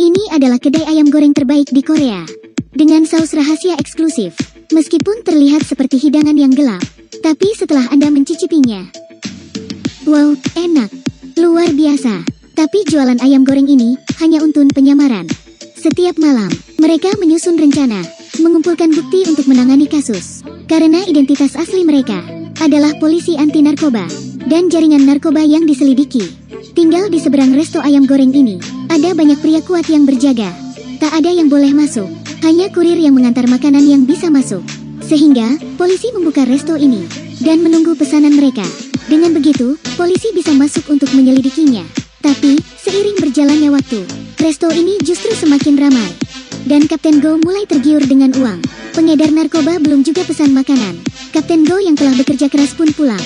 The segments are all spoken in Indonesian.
Ini adalah kedai ayam goreng terbaik di Korea. Dengan saus rahasia eksklusif. Meskipun terlihat seperti hidangan yang gelap, tapi setelah Anda mencicipinya, wow, enak. Luar biasa. Tapi jualan ayam goreng ini hanya untuk penyamaran. Setiap malam, mereka menyusun rencana, mengumpulkan bukti untuk menangani kasus. Karena identitas asli mereka adalah polisi anti narkoba dan jaringan narkoba yang diselidiki. Tinggal di seberang resto ayam goreng ini, ada banyak pria kuat yang berjaga. Tak ada yang boleh masuk, hanya kurir yang mengantar makanan yang bisa masuk. Sehingga, polisi membuka resto ini dan menunggu pesanan mereka. Dengan begitu, polisi bisa masuk untuk menyelidikinya. Tapi, seiring berjalannya waktu, resto ini justru semakin ramai. Dan Kapten Go mulai tergiur dengan uang. Pengedar narkoba belum juga pesan makanan. Kapten Go yang telah bekerja keras pun pulang.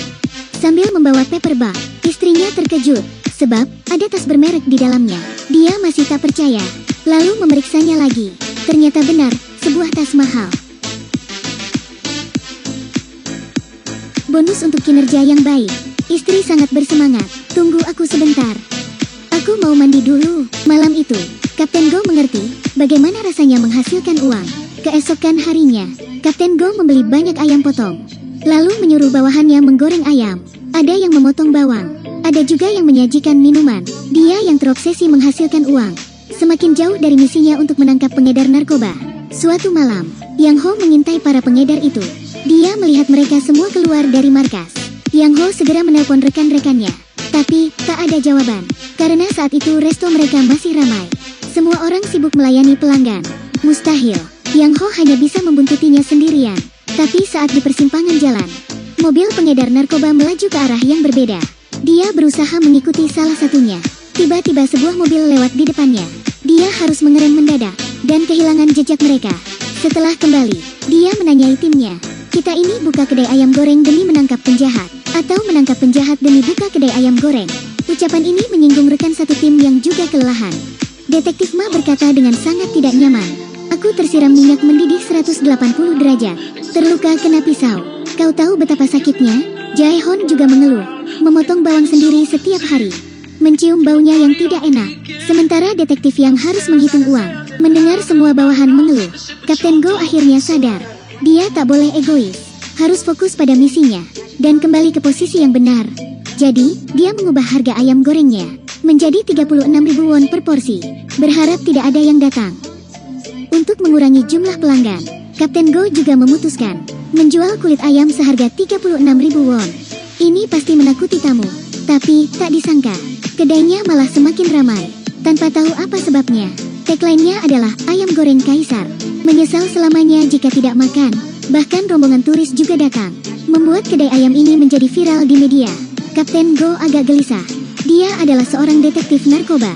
Sambil membawa paper bag, istrinya terkejut, sebab ada tas bermerek di dalamnya. Dia masih tak percaya, lalu memeriksanya lagi. Ternyata benar, sebuah tas mahal. Bonus untuk kinerja yang baik. Istri sangat bersemangat. Tunggu aku sebentar. Aku mau mandi dulu. Malam itu, Kapten Go mengerti bagaimana rasanya menghasilkan uang. Keesokan harinya, Kapten Go membeli banyak ayam potong. Lalu menyuruh bawahannya menggoreng ayam. Ada yang memotong bawang. Ada juga yang menyajikan minuman. Dia yang terobsesi menghasilkan uang. Semakin jauh dari misinya untuk menangkap pengedar narkoba. Suatu malam, Yang Ho mengintai para pengedar itu. Dia melihat mereka semua keluar dari markas. Yang Ho segera menelpon rekan-rekannya. Tapi, tak ada jawaban. Karena saat itu resto mereka masih ramai. Semua orang sibuk melayani pelanggan. Mustahil. Yang Ho hanya bisa membuntutinya sendirian. Tapi saat di persimpangan jalan, mobil pengedar narkoba melaju ke arah yang berbeda. Dia berusaha mengikuti salah satunya. Tiba-tiba sebuah mobil lewat di depannya. Dia harus mengerem mendadak dan kehilangan jejak mereka. Setelah kembali, dia menanyai timnya. Kita ini buka kedai ayam goreng demi menangkap penjahat, atau menangkap penjahat demi buka kedai ayam goreng? Ucapan ini menyinggung rekan satu tim yang juga kelelahan. Detektif Ma berkata dengan sangat tidak nyaman. Aku tersiram minyak mendidih 180 derajat. Terluka kena pisau. Kau tahu betapa sakitnya? Jae Hon juga mengeluh. Memotong bawang sendiri setiap hari. Mencium baunya yang tidak enak. Sementara detektif yang harus menghitung uang mendengar semua bawahan mengeluh. Kapten Go akhirnya sadar. Dia tak boleh egois. Harus fokus pada misinya dan kembali ke posisi yang benar. Jadi, dia mengubah harga ayam gorengnya menjadi 36.000 won per porsi. Berharap tidak ada yang datang. Untuk mengurangi jumlah pelanggan, Kapten Go juga memutuskan menjual kulit ayam seharga 36.000 won. Ini pasti menakuti tamu. Tapi, tak disangka, kedainya malah semakin ramai. Tanpa tahu apa sebabnya, tagline-nya adalah ayam goreng kaisar. Menyesal selamanya jika tidak makan. Bahkan rombongan turis juga datang, membuat kedai ayam ini menjadi viral di media. Kapten Go agak gelisah. Dia adalah seorang detektif narkoba.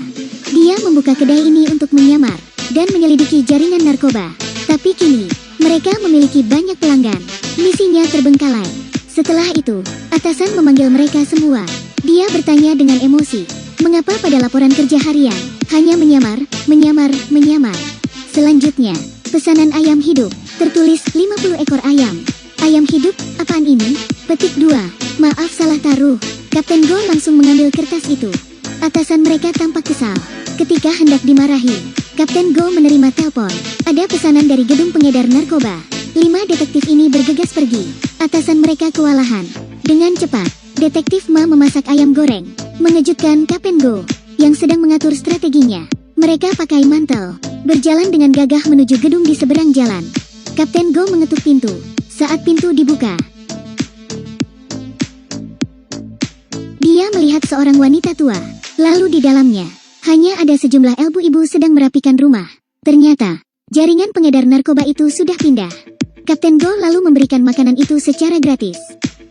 Dia membuka kedai ini untuk menyamar dan menyelidiki jaringan narkoba. Tapi kini, mereka memiliki banyak pelanggan. Misinya terbengkalai. Setelah itu, atasan memanggil mereka semua. Dia bertanya dengan emosi, mengapa pada laporan kerja harian hanya menyamar, menyamar, menyamar. Selanjutnya, pesanan ayam hidup, tertulis 50 ekor ayam. Ayam hidup, apaan ini? Petik 2. Maaf salah taruh. Kapten Go langsung mengambil kertas itu. Atasan mereka tampak kesal. Ketika hendak dimarahi, Kapten Go menerima telepon. Ada pesanan dari gedung pengedar narkoba. 5 detektif ini bergegas pergi. Atasan mereka kewalahan. Dengan cepat, detektif Ma memasak ayam goreng. Mengejutkan Kapten Go yang sedang mengatur strateginya. Mereka pakai mantel, berjalan dengan gagah menuju gedung di seberang jalan. Kapten Go mengetuk pintu. Saat pintu dibuka, dia melihat seorang wanita tua. Lalu di dalamnya, hanya ada sejumlah ibu-ibu sedang merapikan rumah. Ternyata, jaringan pengedar narkoba itu sudah pindah. Kapten Go lalu memberikan makanan itu secara gratis.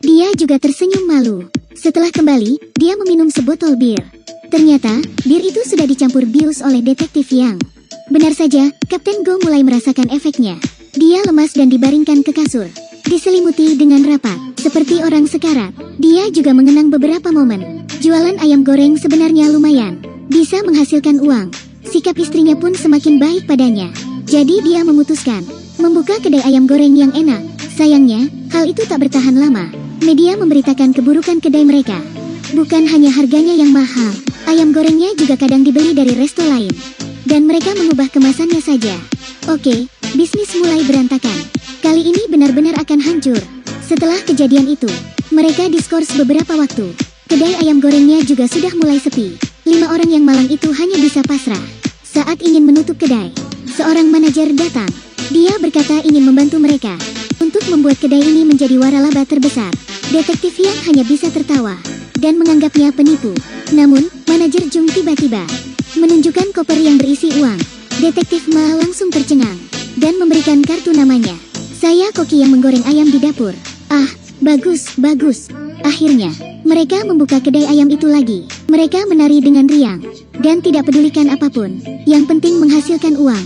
Dia juga tersenyum malu. Setelah kembali, dia meminum sebotol bir. Ternyata, bir itu sudah dicampur bius oleh detektif Yang. Benar saja, Kapten Go mulai merasakan efeknya. Dia lemas dan dibaringkan ke kasur, diselimuti dengan rapat, seperti orang sekarat. Dia juga mengenang beberapa momen. Jualan ayam goreng sebenarnya lumayan, bisa menghasilkan uang. Sikap istrinya pun semakin baik padanya. Jadi dia memutuskan membuka kedai ayam goreng yang enak. Sayangnya, hal itu tak bertahan lama. Media memberitakan keburukan kedai mereka. Bukan hanya harganya yang mahal, ayam gorengnya juga kadang dibeli dari resto lain. Dan mereka mengubah kemasannya saja. Oke, bisnis mulai berantakan. Kali ini benar-benar akan hancur. Setelah kejadian itu, mereka diskors beberapa waktu. Kedai ayam gorengnya juga sudah mulai sepi. 5 orang yang malang itu hanya bisa pasrah. Saat ingin menutup kedai, seorang manajer datang. Dia berkata ingin membantu mereka untuk membuat kedai ini menjadi waralaba terbesar. Detektif yang hanya bisa tertawa dan menganggapnya penipu. Namun, manajer Jung tiba-tiba menunjukkan koper yang berisi uang. Detektif Ma langsung tercengang dan memberikan kartu namanya. Saya koki yang menggoreng ayam di dapur. Ah, bagus, bagus. Akhirnya, mereka membuka kedai ayam itu lagi. Mereka menari dengan riang dan tidak pedulikan apapun. Yang penting menghasilkan uang.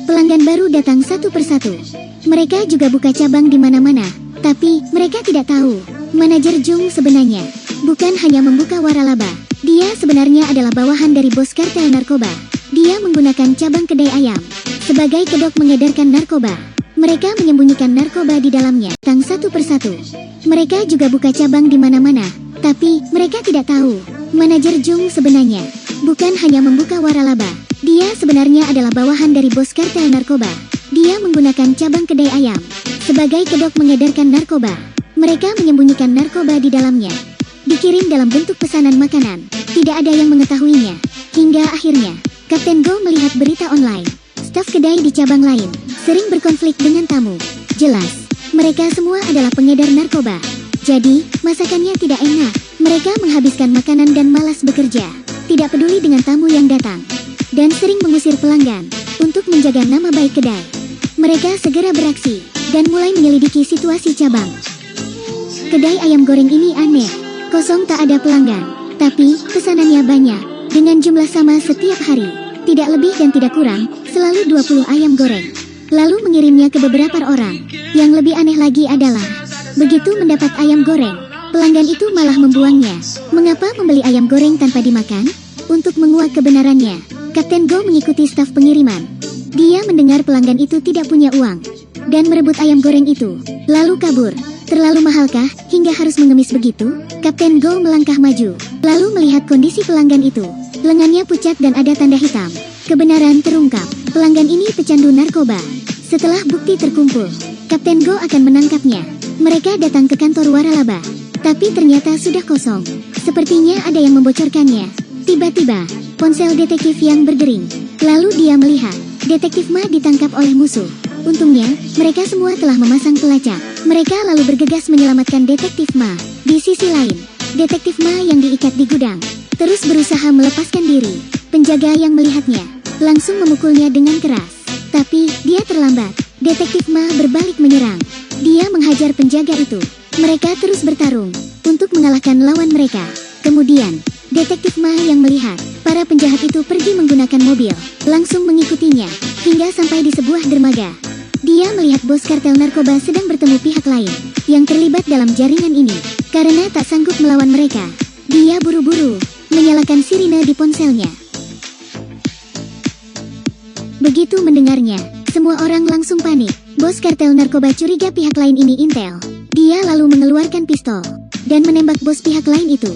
Pelanggan baru datang satu persatu. Mereka juga buka cabang di mana-mana. Tapi, mereka tidak tahu. Manajer Jung sebenarnya bukan hanya membuka waralaba. Dia sebenarnya adalah bawahan dari bos kartel narkoba. Dia menggunakan cabang kedai ayam sebagai kedok mengedarkan narkoba. Mereka menyembunyikan narkoba di dalamnya. Datang satu persatu. Mereka juga buka cabang di mana-mana. Tapi, mereka tidak tahu. Manajer Jung sebenarnya bukan hanya membuka waralaba. Dia sebenarnya adalah bawahan dari bos kartel narkoba. Dia menggunakan cabang kedai ayam sebagai kedok mengedarkan narkoba. Mereka menyembunyikan narkoba di dalamnya. Dikirim dalam bentuk pesanan makanan. Tidak ada yang mengetahuinya. Hingga akhirnya, Kapten Go melihat berita online. Staf kedai di cabang lain sering berkonflik dengan tamu. Jelas, mereka semua adalah pengedar narkoba. Jadi, masakannya tidak enak. Mereka menghabiskan makanan dan malas bekerja. Tidak peduli dengan tamu yang datang. Dan sering mengusir pelanggan untuk menjaga nama baik kedai. Mereka segera beraksi dan mulai menyelidiki situasi cabang. Kedai ayam goreng ini aneh. Kosong tak ada pelanggan. Tapi, pesanannya banyak. Dengan jumlah sama setiap hari. Tidak lebih dan tidak kurang, selalu 20 ayam goreng. Lalu mengirimnya ke beberapa orang. Yang lebih aneh lagi adalah, begitu mendapat ayam goreng, pelanggan itu malah membuangnya. Mengapa membeli ayam goreng tanpa dimakan? Untuk menguak kebenarannya, Kapten Go mengikuti staf pengiriman. Dia mendengar pelanggan itu tidak punya uang dan merebut ayam goreng itu, lalu kabur. Terlalu mahalkah hingga harus mengemis begitu? Kapten Go melangkah maju, lalu melihat kondisi pelanggan itu. Lengannya pucat dan ada tanda hitam. Kebenaran terungkap, pelanggan ini pecandu narkoba. Setelah bukti terkumpul, Kapten Go akan menangkapnya. Mereka datang ke kantor waralaba, tapi ternyata sudah kosong. Sepertinya ada yang membocorkannya. Tiba-tiba, ponsel detektif yang berdering. Lalu dia melihat, detektif Ma ditangkap oleh musuh. Untungnya, mereka semua telah memasang pelacak. Mereka lalu bergegas menyelamatkan detektif Ma. Di sisi lain, detektif Ma yang diikat di gudang terus berusaha melepaskan diri. Penjaga yang melihatnya langsung memukulnya dengan keras. Tapi, dia terlambat. Detektif Ma berbalik menyerang. Dia menghajar penjaga itu. Mereka terus bertarung untuk mengalahkan lawan mereka. Kemudian, detektif Ma yang melihat para penjahat itu pergi menggunakan mobil, langsung mengikutinya hingga sampai di sebuah dermaga. Dia melihat bos kartel narkoba sedang bertemu pihak lain yang terlibat dalam jaringan ini. Karena tak sanggup melawan mereka, dia buru-buru menyalakan sirine di ponselnya. Begitu mendengarnya, semua orang langsung panik. Bos kartel narkoba curiga pihak lain ini intel. Dia lalu mengeluarkan pistol dan menembak bos pihak lain itu.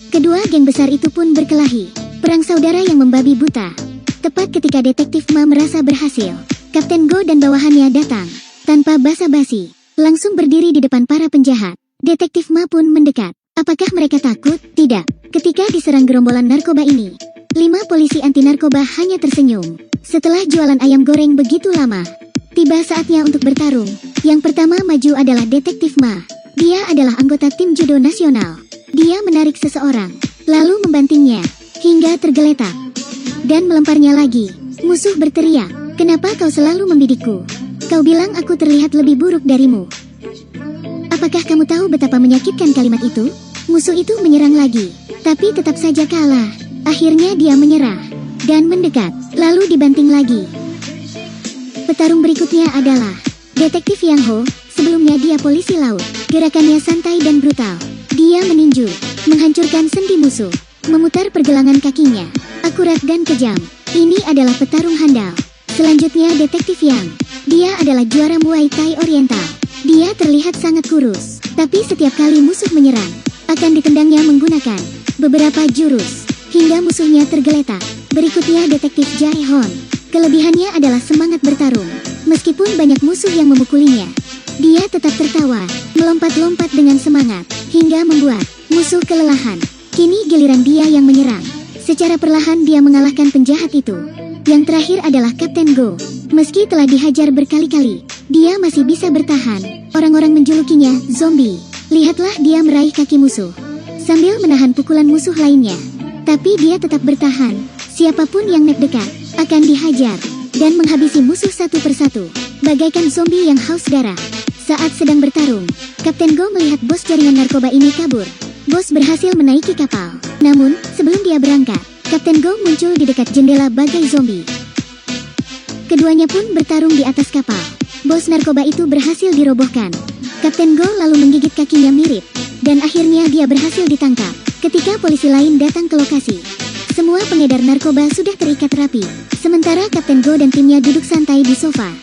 Kedua geng besar itu pun berkelahi. Perang saudara yang membabi buta. Tepat ketika detektif Ma merasa berhasil, Kapten Go dan bawahannya datang. Tanpa basa-basi, langsung berdiri di depan para penjahat. Detektif Ma pun mendekat. Apakah mereka takut? Tidak. Ketika diserang gerombolan narkoba ini, 5 polisi anti-narkoba hanya tersenyum. Setelah jualan ayam goreng begitu lama, tiba saatnya untuk bertarung. Yang pertama maju adalah detektif Ma. Dia adalah anggota tim judo nasional. Dia menarik seseorang, lalu membantingnya, hingga tergeletak. Dan melemparnya lagi. Musuh berteriak, "Kenapa kau selalu membidikku? Kau bilang aku terlihat lebih buruk darimu. Apakah kamu tahu betapa menyakitkan kalimat itu?" Musuh itu menyerang lagi, tapi tetap saja kalah. Akhirnya dia menyerah dan mendekat, lalu dibanting lagi. Petarung berikutnya adalah Detektif Yang Ho. Sebelumnya dia polisi laut. Gerakannya santai dan brutal. Dia meninju, menghancurkan sendi musuh, memutar pergelangan kakinya, akurat dan kejam. Ini adalah petarung handal. Selanjutnya Detektif Yang. Dia adalah juara Muay Thai Oriental. Dia terlihat sangat kurus, tapi setiap kali musuh menyerang, akan ditendangnya menggunakan beberapa jurus, hingga musuhnya tergeletak. Berikutnya detektif Jae-hon. Kelebihannya adalah semangat bertarung. Meskipun banyak musuh yang memukulinya, dia tetap tertawa, melompat-lompat dengan semangat, hingga membuat musuh kelelahan. Kini giliran dia yang menyerang. Secara perlahan dia mengalahkan penjahat itu. Yang terakhir adalah Kapten Go. Meski telah dihajar berkali-kali, dia masih bisa bertahan. Orang-orang menjulukinya zombie. Lihatlah dia meraih kaki musuh, sambil menahan pukulan musuh lainnya. Tapi dia tetap bertahan. Siapapun yang mendekat akan dihajar dan menghabisi musuh satu persatu, bagaikan zombie yang haus darah. Saat sedang bertarung, Kapten Go melihat bos jaringan narkoba ini kabur. Bos berhasil menaiki kapal. Namun, sebelum dia berangkat, Kapten Go muncul di dekat jendela bagai zombie. Keduanya pun bertarung di atas kapal. Bos narkoba itu berhasil dirobohkan. Kapten Go lalu menggigit kakinya mirip, dan akhirnya dia berhasil ditangkap. Ketika polisi lain datang ke lokasi, semua pengedar narkoba sudah terikat rapi. Sementara Kapten Go dan timnya duduk santai di sofa.